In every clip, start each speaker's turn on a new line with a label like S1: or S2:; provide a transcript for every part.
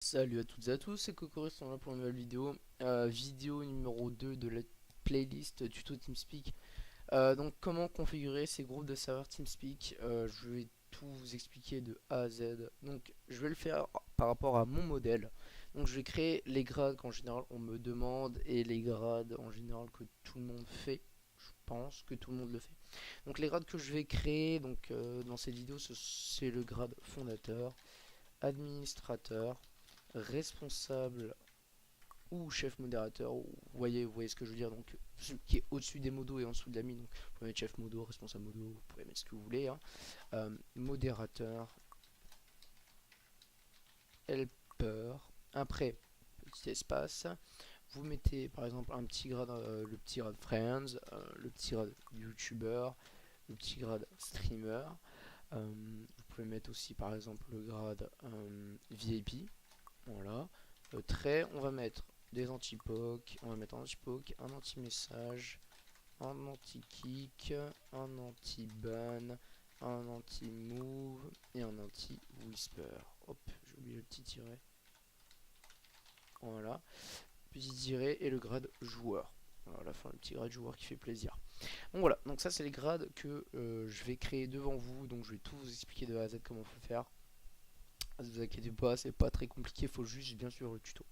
S1: Salut à toutes et à tous, c'est Cocorus, on est là pour une nouvelle vidéo. Vidéo numéro 2 de la playlist tuto TeamSpeak. Donc comment configurer ces groupes de serveurs TeamSpeak. Je vais tout vous expliquer de A à Z. Donc je vais le faire par rapport à mon modèle. Donc je vais créer les grades qu'en général on me demande et les grades en général que tout le monde fait. Je pense que tout le monde le fait. Donc les grades que je vais créer dans cette vidéo, c'est le grade fondateur, administrateur, responsable ou chef modérateur, vous voyez ce que je veux dire, donc celui qui est au-dessus des modos et en dessous de la mine. Donc, vous pouvez mettre chef modo, responsable modo, vous pouvez mettre ce que vous voulez, hein. Modérateur, helper, après, petit espace, vous mettez par exemple un petit grade, le petit grade friends, le petit grade youtuber, le petit grade streamer. Vous pouvez mettre aussi par exemple le grade VIP. Voilà. Trait, on va mettre des anti-poke, on va mettre un anti-poke, un anti-message, un anti-kick, un anti-ban, un anti-move et un anti-whisper. Hop, j'ai oublié le petit tiret. Voilà. Petit tiret et le grade joueur. Voilà, à la fin, le petit grade joueur qui fait plaisir. Donc voilà, donc ça c'est les grades que je vais créer devant vous. Donc je vais tout vous expliquer de A à Z comment faut faire. Ne vous inquiétez pas, c'est pas très compliqué, il faut juste bien suivre le tuto.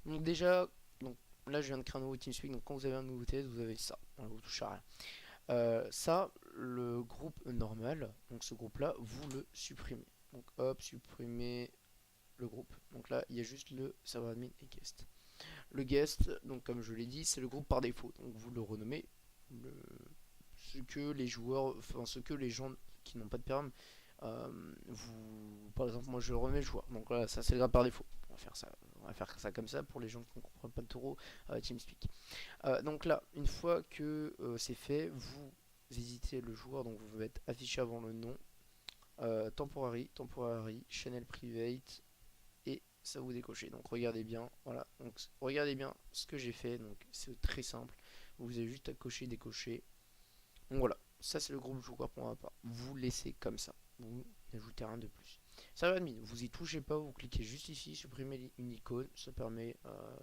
S1: Donc déjà, donc là je viens de créer un nouveau TeamSpeak, donc quand vous avez un nouveau test, vous avez ça, voilà, vous touchez à rien. Ça, le groupe normal, donc ce groupe là, vous le supprimez. Donc hop, supprimer le groupe. Donc là, il y a juste le serveur admin et guest. Le guest, donc comme je l'ai dit, c'est le groupe par défaut. Donc vous le renommez le, ce que les joueurs, enfin ce que les gens qui n'ont pas de perm, par exemple, moi je remets le joueur. Donc voilà, ça c'est le grade par défaut. On va faire ça comme ça pour les gens qui ne comprennent pas trop TeamSpeak. Donc là, une fois que c'est fait, vous éditez le joueur, donc vous mettez affiché avant le nom, temporary, channel private, et ça vous décochez. Donc regardez bien, voilà. Donc regardez bien ce que j'ai fait. Donc c'est très simple. Vous avez juste à cocher, décocher. Donc voilà, ça c'est le groupe joueur pour ma part. Vous laissez comme ça. Vous n'ajoutez rien de plus. Serveur admin, vous y touchez pas, vous cliquez juste ici, supprimer une icône. Ça permet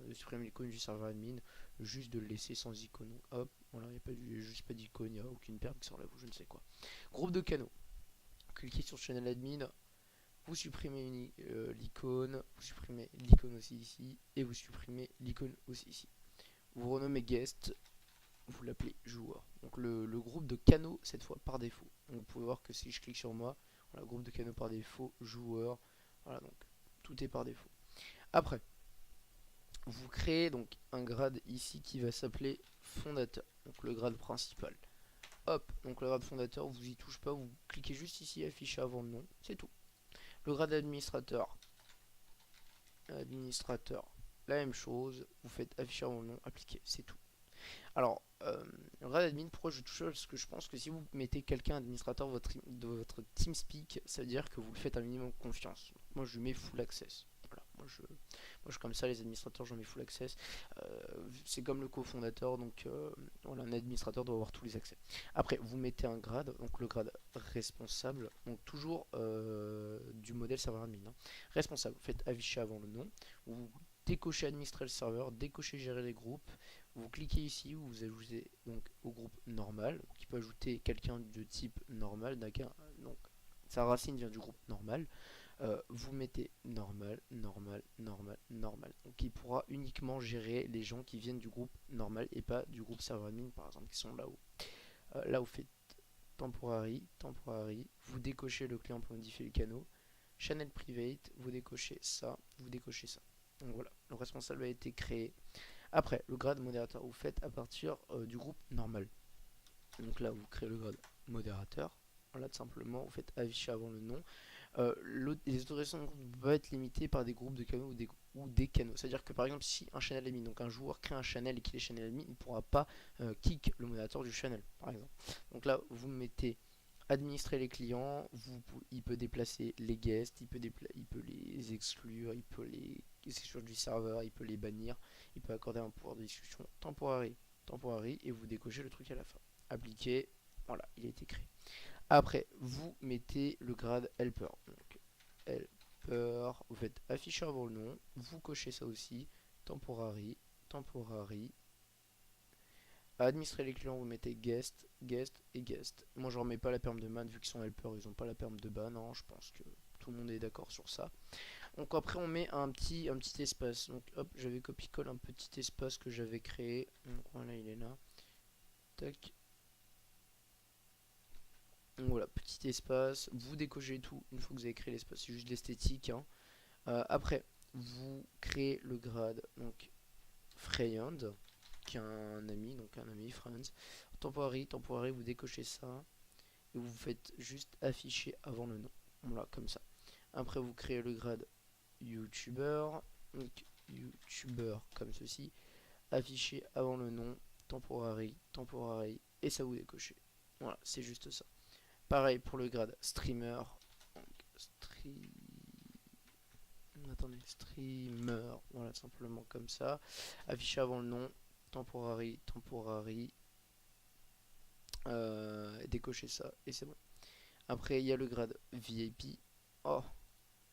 S1: de supprimer l'icône du serveur admin, juste de le laisser sans icône. Hop, voilà, il n'y a juste pas d'icône, il n'y a aucune perle qui s'enlève ou je ne sais quoi. Groupe de canaux. Cliquez sur channel admin, vous supprimez l'icône, vous supprimez l'icône aussi ici, et vous supprimez l'icône aussi ici. Vous renommez guest, vous l'appelez joueur. Donc le groupe de canaux cette fois par défaut. Donc vous pouvez voir que si je clique sur moi, voilà, groupe de canaux par défaut, joueur. Voilà, donc tout est par défaut. Après, vous créez donc un grade ici qui va s'appeler fondateur. Donc le grade principal. Hop, donc le grade fondateur, vous y touchez pas, vous cliquez juste ici, afficher avant le nom, c'est tout. Le grade administrateur, la même chose, vous faites afficher avant le nom, appliquer, c'est tout. Alors, grade admin, pourquoi je touche? Parce que je pense que si vous mettez quelqu'un administrateur de votre TeamSpeak, ça veut dire que vous le faites un minimum confiance. Moi, je mets full access. Voilà, moi je suis comme ça, les administrateurs, j'en mets full access. C'est comme le cofondateur, donc voilà, un administrateur doit avoir tous les accès. Après, vous mettez un grade, donc le grade responsable, donc toujours du modèle serveur admin, hein. Responsable, vous faites afficher avant le nom, vous décochez administrer le serveur, décochez gérer les groupes, vous cliquez ici, vous ajoutez donc au groupe normal, qui peut ajouter quelqu'un de type normal, donc sa racine vient du groupe normal. Vous mettez normal, normal, normal, normal. Donc il pourra uniquement gérer les gens qui viennent du groupe normal et pas du groupe server admin par exemple qui sont là-haut. Là vous faites temporary, vous décochez le client pour modifier les canaux. Channel private, vous décochez ça, vous décochez ça. Donc voilà, le responsable a été créé. Après, le grade modérateur, vous faites à partir du groupe normal. Donc là, vous créez le grade modérateur. Là, tout simplement, vous faites afficher avant le nom. Les autorisations de groupe ne peuvent pas être limitées par des groupes de canaux ou des canaux. C'est-à-dire que par exemple, si un channel admin, donc un joueur crée un channel et qu'il est channel admin, il ne pourra pas kick le modérateur du channel, par exemple. Donc là, vous mettez administrer les clients, il peut déplacer les guests, il peut les exclure, il peut les exclure du serveur, il peut les bannir, il peut accorder un pouvoir de discussion temporary, et vous décochez le truc à la fin. Appliquer, voilà, il a été créé. Après, vous mettez le grade helper. Donc, helper. whisper, vous faites afficher avant le nom, vous cochez ça aussi, temporary, administrer les clients, vous mettez guest, guest et guest. Moi je remets pas la perme de man vu qu'ils sont helper, ils ont pas la perme de ban, hein, je pense que tout le monde est d'accord sur ça. Donc après on met un petit espace, donc hop j'avais copie-colle un petit espace que j'avais créé, donc voilà il est là, tac. Donc voilà, petit espace, vous décochez tout une fois que vous avez créé l'espace, c'est juste l'esthétique, hein. Après, vous créez le grade, donc friend, qui est un ami, donc un ami, friends. Temporary, vous décochez ça, et vous faites juste afficher avant le nom. Voilà, comme ça. Après, vous créez le grade YouTuber, donc YouTuber comme ceci, affiché avant le nom, temporary, et ça vous décochez. Voilà, c'est juste ça. Pareil pour le grade streamer, donc streamer, voilà, simplement comme ça. Affiché avant le nom, temporary, décocher ça, et c'est bon. Après, il y a le grade VIP. Oh,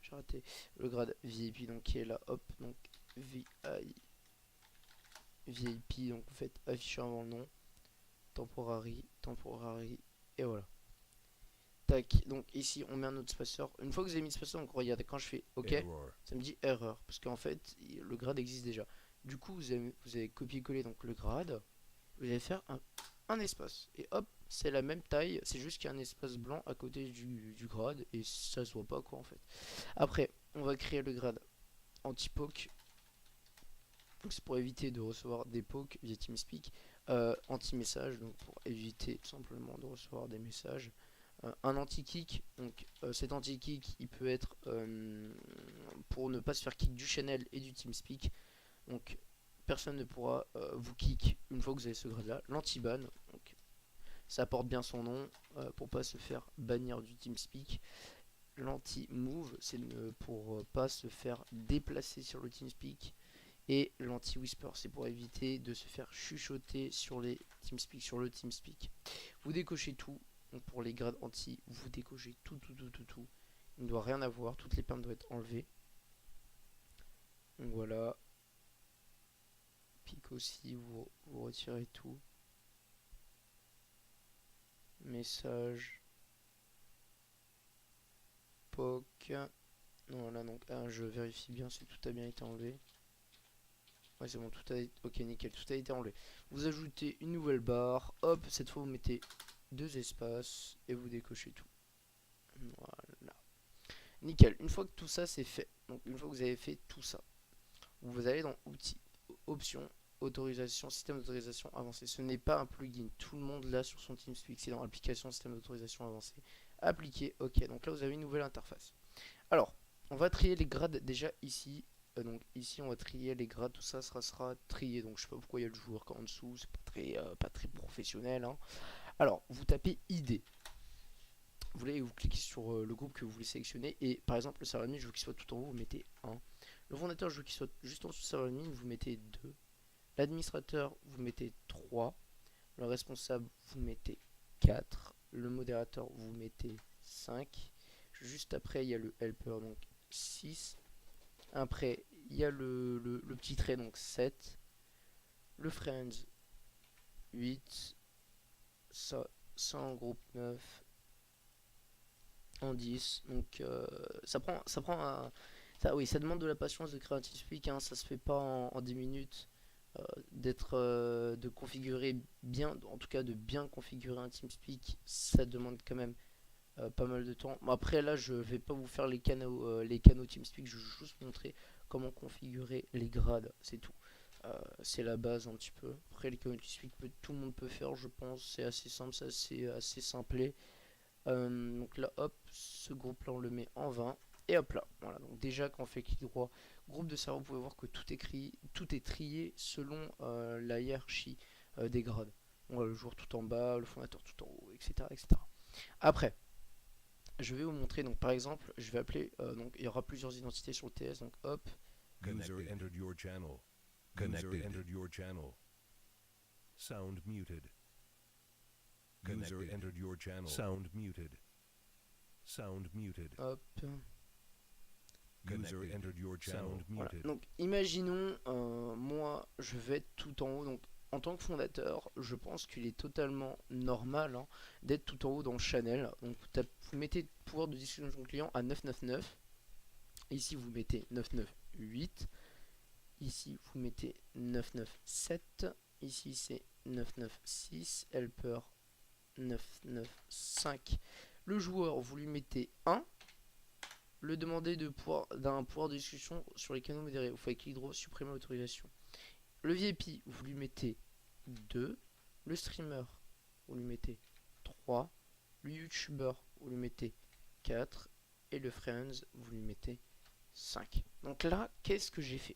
S1: j'ai raté. Le grade VIP, donc qui est là, hop, donc VIP, donc vous faites afficher avant le nom, temporary, et voilà. Tac, donc ici on met un autre spaceur. Une fois que vous avez mis le spaceur, donc regardez, quand je fais OK, ça me dit erreur. Parce qu'en fait, le grade existe déjà. Du coup, vous avez copié-collé donc le grade. Vous allez faire un espace. Et hop, c'est la même taille. C'est juste qu'il y a un espace blanc à côté du grade. Et ça se voit pas quoi en fait. Après, on va créer le grade anti-poke. Donc c'est pour éviter de recevoir des pokes via TeamSpeak. Anti-message, donc pour éviter tout simplement de recevoir des messages. Un anti-kick, donc cet anti-kick il peut être pour ne pas se faire kick du channel et du TeamSpeak, donc personne ne pourra vous kick une fois que vous avez ce grade là. L'anti-ban, donc ça porte bien son nom, pour pas se faire bannir du TeamSpeak. L'anti-move, c'est pour pas se faire déplacer sur le TeamSpeak. Et l'anti-whisper, c'est pour éviter de se faire chuchoter sur les TeamSpeak, sur le TeamSpeak. Vous décochez tout. Donc pour les grades anti, vous décochez tout. Il ne doit rien avoir, toutes les permes doivent être enlevées. Donc voilà. Pic aussi, vous retirez tout. Message. Poke. Voilà, donc je vérifie bien si tout a bien été enlevé. Ouais, c'est bon, tout a été... Ok, nickel, tout a été enlevé. Vous ajoutez une nouvelle barre. Hop, cette fois vous mettez 2 espaces et vous décochez tout. Voilà. Nickel, une fois que tout ça c'est fait, donc une fois que vous avez fait tout ça, vous allez dans outils, options, autorisation, système d'autorisation avancé. Ce n'est pas un plugin, tout le monde l'a sur son TeamSpeak, c'est dans application, système d'autorisation avancé. Appliquer, ok, donc là vous avez une nouvelle interface. Alors, on va trier les grades déjà ici. Donc ici on va trier les grades, tout ça sera trié. Donc je sais pas pourquoi il y a le joueur en dessous, c'est pas très professionnel, hein. Alors, vous tapez ID. Vous cliquez sur le groupe que vous voulez sélectionner. Et par exemple, le serveur admin, je veux qu'il soit tout en haut, vous mettez 1. Le fondateur, je veux qu'il soit juste en dessous du serveur admin, vous mettez 2. L'administrateur, vous mettez 3. Le responsable, vous mettez 4. Le modérateur, vous mettez 5. Juste après, il y a le helper, donc 6. Après, il y a le petit trait, donc 7. Le friends, 8. Ça en groupe 9. En 10, donc ça demande de la patience de créer un TeamSpeak, hein, ça se fait pas en 10 minutes, de configurer bien, en tout cas de bien configurer un TeamSpeak, ça demande quand même pas mal de temps. Bon, après là je vais pas vous faire les canaux TeamSpeak, je vais juste montrer comment configurer les grades, c'est tout. C'est la base un petit peu. Après les canaux TeamSpeak, tout le monde peut faire, je pense, c'est assez simple, c'est assez simplé. Donc là hop, ce groupe là on le met en 20 et hop là, voilà. Donc déjà quand on fait clic droit groupe de serveur, vous pouvez voir que tout est trié selon la hiérarchie des grades. On a le joueur tout en bas, le fondateur tout en haut, etc. Après je vais vous montrer, donc par exemple je vais appeler, donc il y aura plusieurs identités sur le TS, donc hop,
S2: User entered your channel. Connected. User entered your channel. Sound muted. User entered your channel. Sound muted. Sound muted.
S1: hop,
S2: User entered your channel.
S1: Voilà.
S2: Muted.
S1: Donc imaginons, moi je vais être tout en haut. Donc en tant que fondateur, je pense qu'il est totalement normal hein, d'être tout en haut dans le channel. Donc vous mettez pouvoir de discussion client à 999. Ici vous mettez 998. Ici vous mettez 997. Ici c'est 996. Helper 995. Le joueur vous lui mettez 1. Le demander d'un pouvoir de discussion sur les canaux modérés. Vous faites clic droit, supprimer l'autorisation. Le VIP, vous lui mettez 2. Le streamer, vous lui mettez 3. Le YouTuber, vous lui mettez 4. Et le Friends, vous lui mettez 5. Donc là, qu'est-ce que j'ai fait?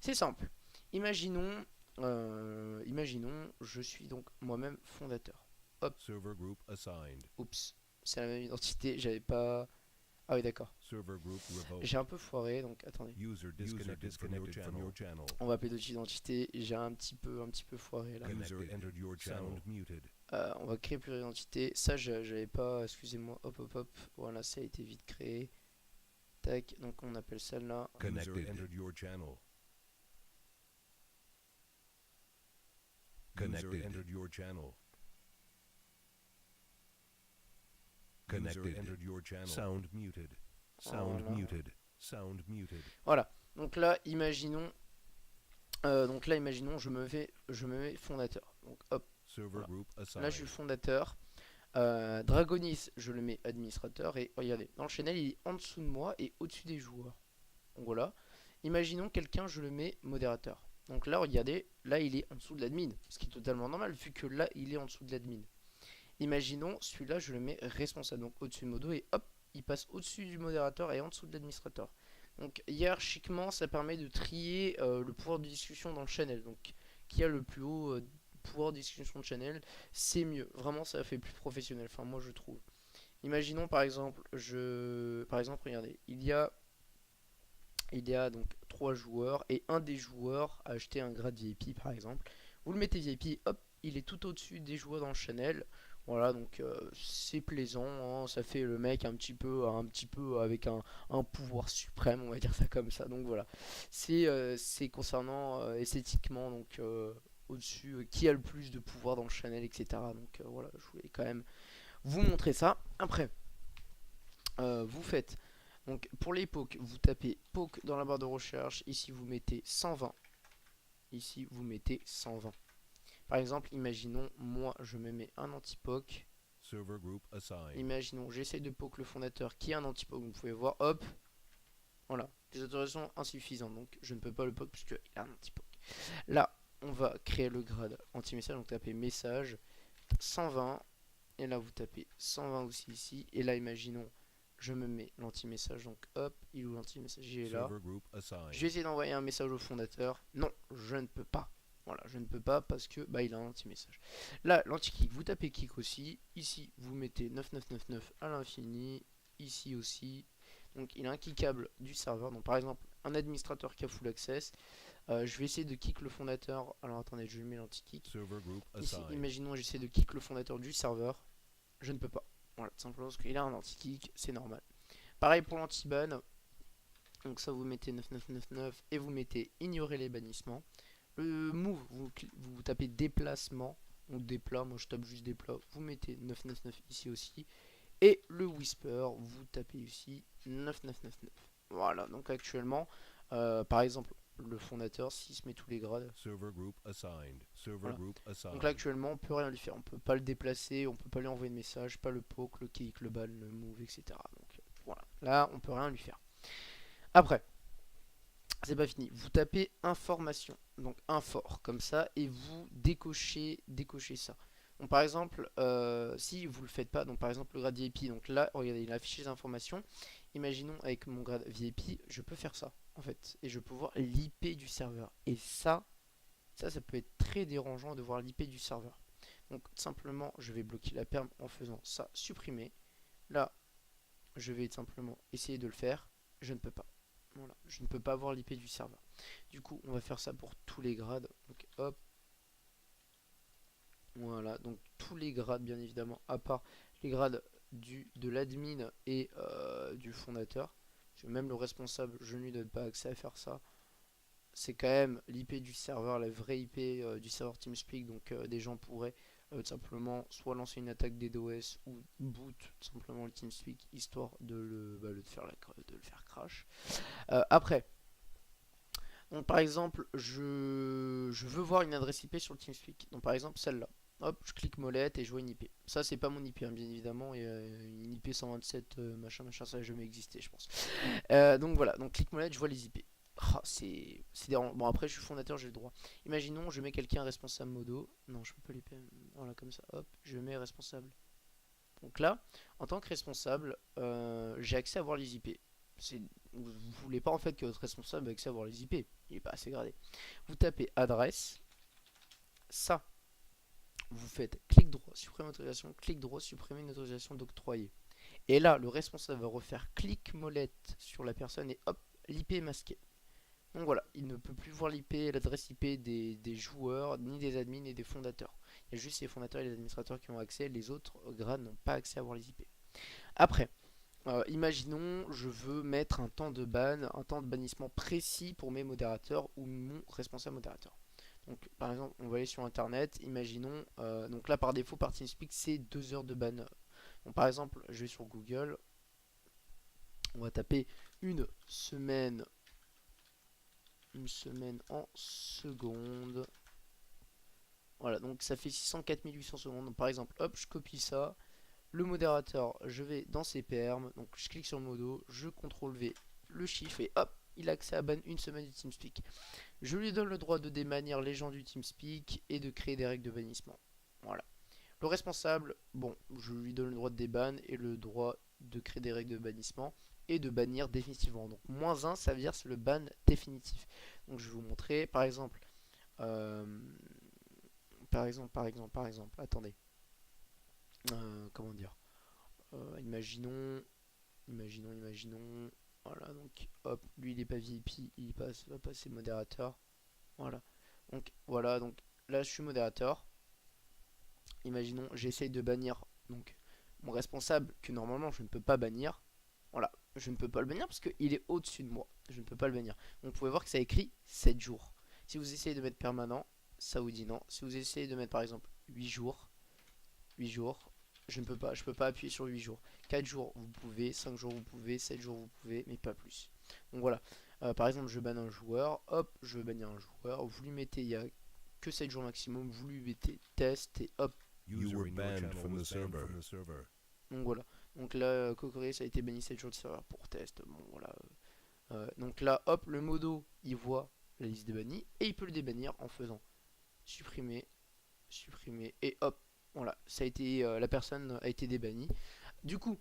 S1: C'est simple. Imaginons, je suis donc moi-même fondateur. Hop.
S2: Server group assigned.
S1: Oups, c'est la même identité, j'avais pas... Ah oui d'accord.
S2: Server group revoked.
S1: J'ai un peu foiré donc attendez.
S2: User disconnected from your channel.
S1: On va appeler d'autres identités. J'ai un petit peu foiré là.
S2: User entered your channel. Muted.
S1: On va créer plusieurs identités. Ça j'avais pas, excusez-moi. Hop. Voilà, ça a été vite créé. Tac, donc on appelle celle-là.
S2: User entered your channel. Connected. Entered your channel. Connected. Entered your channel. Sound muted. Sound
S1: Voilà.
S2: muted. Sound muted.
S1: Voilà. Donc là, imaginons, je me mets fondateur. Donc hop.
S2: Server
S1: Voilà.
S2: group assigned.
S1: Là, je suis fondateur. Dragonis, je le mets administrateur. Et regardez, dans le channel, il est en dessous de moi et au-dessus des joueurs. Donc voilà. Imaginons quelqu'un, je le mets modérateur. Donc là, regardez, là, il est en dessous de l'admin. Ce qui est totalement normal, vu que là, il est en dessous de l'admin. Imaginons, celui-là, je le mets responsable. Donc au-dessus de Modo et hop, il passe au-dessus du modérateur et en dessous de l'administrateur. Donc hiérarchiquement, ça permet de trier le pouvoir de discussion dans le channel. Donc qui a le plus haut pouvoir de discussion de channel, c'est mieux. Vraiment, ça fait plus professionnel. Enfin, moi, je trouve. Imaginons par exemple, regardez, il y a donc 3 joueurs et un des joueurs a acheté un grade VIP par exemple. Vous le mettez VIP, hop, il est tout au-dessus des joueurs dans le channel. Voilà, donc c'est plaisant, hein, ça fait le mec un petit peu avec un pouvoir suprême, on va dire ça comme ça. Donc voilà, c'est concernant esthétiquement, donc au-dessus, qui a le plus de pouvoir dans le channel, etc. Donc voilà, je voulais quand même vous montrer ça. Après, vous faites, donc pour les pokes, vous tapez poke dans la barre de recherche, ici vous mettez 120, ici vous mettez 120. Par exemple, imaginons, moi je me mets un anti-poke.
S2: Server group assigned.
S1: Imaginons, j'essaie de poke le fondateur qui est un anti-poke. Vous pouvez voir, hop, voilà, des autorisations insuffisantes. Donc je ne peux pas le poke puisqu'il a un anti-poke. Là, on va créer le grade anti-message. Donc tapez message 120. Et là, vous tapez 120 aussi ici. Et là, imaginons, je me mets l'anti-message. Donc hop, il ou l'anti-message est là.
S2: Server group assigned.
S1: Je vais essayer d'envoyer un message au fondateur. Non, je ne peux pas. Voilà, je ne peux pas parce que il a un anti-message. Là, l'anti-kick, vous tapez kick aussi. Ici, vous mettez 9999 à l'infini. Ici aussi. Donc, il a un kickable du serveur. Donc, par exemple, un administrateur qui a full access. Je vais essayer de kick le fondateur. Alors, attendez, je lui mets l'anti-kick.
S2: Server group
S1: Ici,
S2: assigned.
S1: imaginons, j'essaie de kick le fondateur du serveur. Je ne peux pas. Voilà, tout simplement parce qu'il a un anti-kick. C'est normal. Pareil pour l'anti-ban. Donc, ça, vous mettez 9999 et vous mettez ignorer les bannissements. Le move, vous tapez déplacement, ou déplat, moi je tape juste déplat, vous mettez 999 ici aussi. Et le whisper, vous tapez ici 9999. Voilà, donc actuellement, par exemple, le fondateur, s'il se met tous les grades.
S2: Server group assigned. Server
S1: Voilà.
S2: group assigned.
S1: Donc là actuellement, on peut rien lui faire, on peut pas le déplacer, on peut pas lui envoyer de message, pas le poke, le kick, le ban, le move, etc. Donc voilà, là on peut rien lui faire. Après. C'est pas fini, vous tapez information, donc infor comme ça, et vous décochez ça. Donc par exemple, si vous le faites pas, donc par exemple le grade VIP, donc là, regardez, il a affiché les informations. Imaginons avec mon grade VIP, je peux faire ça en fait, et je peux voir l'IP du serveur. Et ça peut être très dérangeant de voir l'IP du serveur. Donc simplement, je vais bloquer la perm en faisant ça, supprimer. Là, je vais simplement essayer de le faire, je ne peux pas. Voilà, je ne peux pas voir l'IP du serveur. Du coup, on va faire ça pour tous les grades. Donc hop. Voilà, donc tous les grades bien évidemment, à part les grades de l'admin et du fondateur. que même le responsable, je ne lui donne pas accès à faire ça. C'est quand même l'IP du serveur, la vraie IP du serveur TeamSpeak, donc des gens pourraient tout simplement soit lancer une attaque DDoS ou boot tout simplement le TeamSpeak histoire de le faire crash. Après, donc par exemple, je veux voir une adresse IP sur le TeamSpeak. Donc par exemple celle-là. Hop, je clique molette et je vois une IP. Ça c'est pas mon IP, hein, bien évidemment. Et une IP 127 machin machin, ça n'a jamais existé, je pense. Donc voilà, donc clique molette, je vois les IP. Ah, c'est dérangeant. Bon après je suis fondateur, j'ai le droit. Imaginons je mets quelqu'un responsable modo. Non, je peux pas l'IP. Voilà comme ça. Hop, je mets responsable. Donc là, en tant que responsable, j'ai accès à voir les IP. Vous voulez pas en fait que votre responsable ait accès à voir les IP. Il est pas assez gradé. Vous tapez adresse. Ça, vous faites clic droit, supprimer autorisation, clic droit, supprimer une autorisation d'octroyer. Et là, le responsable va refaire clic molette sur la personne et hop, l'IP est masqué. Donc voilà, il ne peut plus voir l'IP, l'adresse IP des joueurs, ni des admins, ni des fondateurs. Il y a juste les fondateurs et les administrateurs qui ont accès, les autres grades n'ont pas accès à voir les IP. Après, imaginons, je veux mettre un temps de ban, un temps de bannissement précis pour mes modérateurs ou mon responsable modérateur. Donc par exemple, on va aller sur internet, imaginons, donc là par défaut par TeamSpeak c'est 2 heures de ban. Donc par exemple, je vais sur Google, on va taper une semaine en secondes. Voilà, donc ça fait 604 800 secondes. Donc par exemple, hop, je copie ça. Le modérateur, je vais dans ses perms, donc je clique sur le modo, je CTRL V le chiffre et hop, il a accès à ban une semaine du TeamSpeak. Je lui donne le droit de démannir les gens du TeamSpeak et de créer des règles de bannissement. Voilà. Le responsable, bon, je lui donne le droit de déban et le droit de créer des règles de bannissement et de bannir définitivement. Donc -1, ça veut dire c'est le ban définitif. Donc je vais vous montrer, par exemple, euh, attendez, comment dire, imaginons, voilà, donc hop, lui il est pas VIP, il va passer modérateur, voilà, donc là je suis modérateur, imaginons j'essaye de bannir donc mon responsable que normalement je ne peux pas bannir, voilà, je ne peux pas le bannir parce qu'il est au-dessus de moi, je ne peux pas le bannir, donc vous pouvez voir que ça écrit 7 jours, si vous essayez de mettre permanent, ça vous dit non, si vous essayez de mettre par exemple 8 jours, je ne peux pas, je peux pas appuyer sur 8 jours. 4 jours vous pouvez, 5 jours vous pouvez, 7 jours vous pouvez, mais pas plus. Donc voilà, par exemple je banne un joueur, hop, je veux bannir un joueur, vous lui mettez, il y a que 7 jours maximum, vous lui mettez test et hop. Donc voilà, donc là Cocoré ça a été banni 7 jours de serveur pour test, bon voilà. Donc là hop, le modo il voit la liste des bannis et il peut le débannir en faisant supprimer, et hop. Voilà, ça a été, la personne a été débannie. Du coup,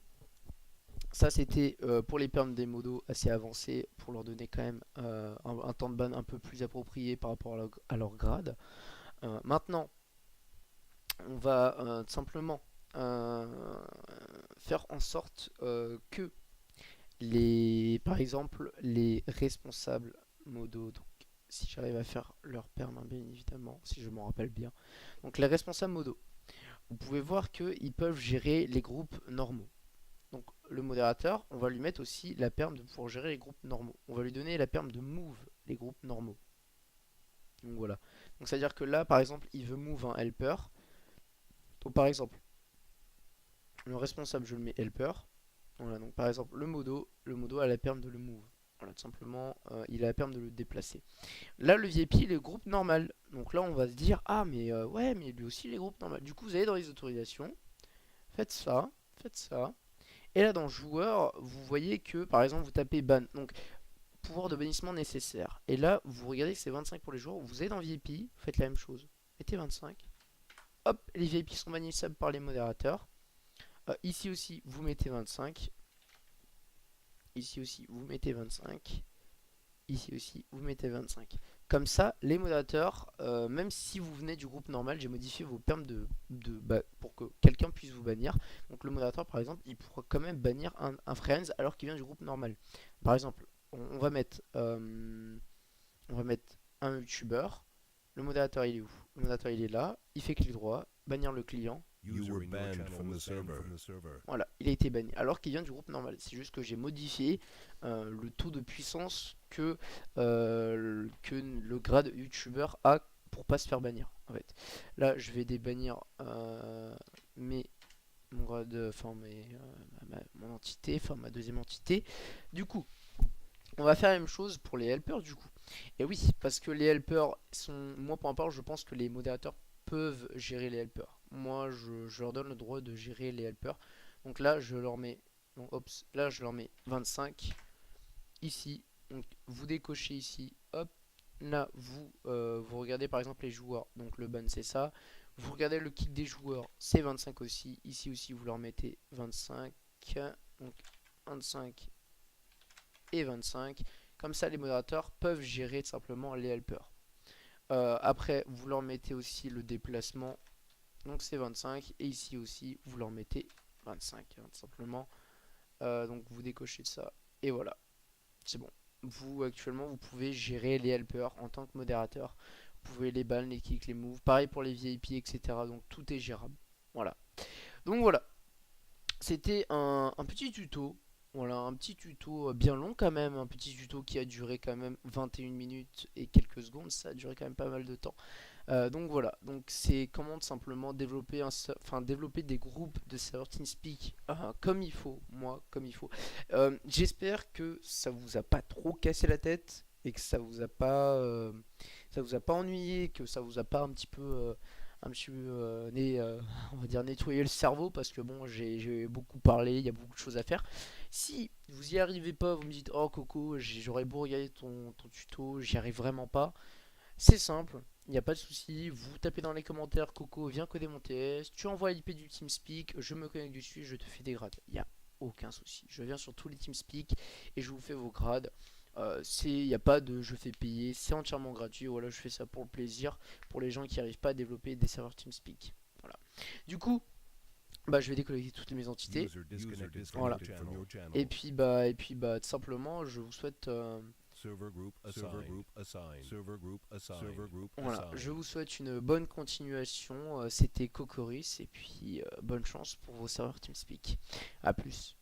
S1: ça c'était pour les perms des modos assez avancés, pour leur donner quand même un temps de ban un peu plus approprié par rapport à leur grade. Maintenant, on va simplement faire en sorte que par exemple, les responsables modos, donc si j'arrive à faire leur perm, bien évidemment, si je m'en rappelle bien. Donc les responsables modos, vous pouvez voir qu'ils peuvent gérer les groupes normaux. Donc le modérateur, on va lui mettre aussi la perm de pouvoir gérer les groupes normaux. On va lui donner la perm de move les groupes normaux. Donc voilà. Donc c'est à dire que là par exemple il veut move un helper. Donc par exemple le responsable je le mets helper. Voilà, donc par exemple le modo a la perm de le move. Voilà, tout simplement il a la perm de le déplacer. Là le VIP il est groupe normal. Donc là on va se dire ah mais ouais mais lui aussi il est groupe normal. Du coup vous allez dans les autorisations. Faites ça. Et là dans joueur, vous voyez que par exemple vous tapez ban. Donc pouvoir de bannissement nécessaire. Et là vous regardez que c'est 25 pour les joueurs. Vous allez dans VIP, faites la même chose. Mettez 25. Hop, les VIP sont bannissables par les modérateurs. Ici aussi vous mettez 25. Ici aussi vous mettez 25. Ici aussi vous mettez 25. Comme ça, les modérateurs, même si vous venez du groupe normal, j'ai modifié vos perms pour que quelqu'un puisse vous bannir. Donc le modérateur, par exemple, il pourra quand même bannir un friends alors qu'il vient du groupe normal. Par exemple, on va mettre un youtubeur. Le modérateur, il est où? Le modérateur, il est là. Il fait clic droit, bannir le client.
S2: You were banned from the server.
S1: Voilà, il a été banni. Alors qu'il vient du groupe normal. C'est juste que j'ai modifié le taux de puissance que le grade YouTuber a pour pas se faire bannir. En fait, là, je vais débannir mon grade, enfin mon entité, enfin ma deuxième entité. Du coup, on va faire la même chose pour les helpers du coup. Et oui, parce que les helpers sont, moi pour ma part, je pense que les modérateurs peuvent gérer les helpers. Moi, je leur donne le droit de gérer les helpers. Donc là, je leur mets, donc, là je leur mets 25 ici. Donc vous décochez ici, hop. Là, vous regardez par exemple les joueurs. Donc le ban c'est ça. Vous regardez le kick des joueurs, c'est 25 aussi. Ici aussi, vous leur mettez 25. Donc 25 et 25. Comme ça, les modérateurs peuvent gérer simplement les helpers. Après, vous leur mettez aussi le déplacement. Donc c'est 25. Et ici aussi, vous leur mettez 25. Hein, tout simplement. Donc vous décochez de ça. Et voilà. C'est bon. Vous, actuellement, vous pouvez gérer les helpers en tant que modérateur. Vous pouvez les ban, les kicks, les moves. Pareil pour les VIP, etc. Donc tout est gérable. Voilà. Donc voilà. C'était un petit tuto. Voilà, un petit tuto bien long quand même. Un petit tuto qui a duré quand même 21 minutes et quelques secondes. Ça a duré quand même pas mal de temps. Donc voilà, donc c'est comment simplement développer développer des groupes de serveurs TeamSpeak comme il faut, moi comme il faut. J'espère que ça vous a pas trop cassé la tête et que ça vous a pas ennuyé, que ça vous a pas on va dire nettoyer le cerveau parce que bon j'ai beaucoup parlé, il y a beaucoup de choses à faire. Si vous y arrivez pas, vous me dites oh Coco, j'aurais beau regarder ton tuto, j'y arrive vraiment pas. C'est simple, il n'y a pas de souci. Vous tapez dans les commentaires Coco, viens coder mon TS. Tu envoies l'IP du TeamSpeak, je me connecte dessus, je te fais des grades. Il n'y a aucun souci. Je viens sur tous les TeamSpeak et je vous fais vos grades. Il n'y a pas de je fais payer, c'est entièrement gratuit. Voilà, je fais ça pour le plaisir, pour les gens qui n'arrivent pas à développer des serveurs TeamSpeak. Voilà. Du coup, je vais déconnecter toutes mes entités. Voilà. Et puis tout simplement, je vous souhaite voilà, je vous souhaite une bonne continuation. C'était Cocoris et puis bonne chance pour vos serveurs TeamSpeak. A plus.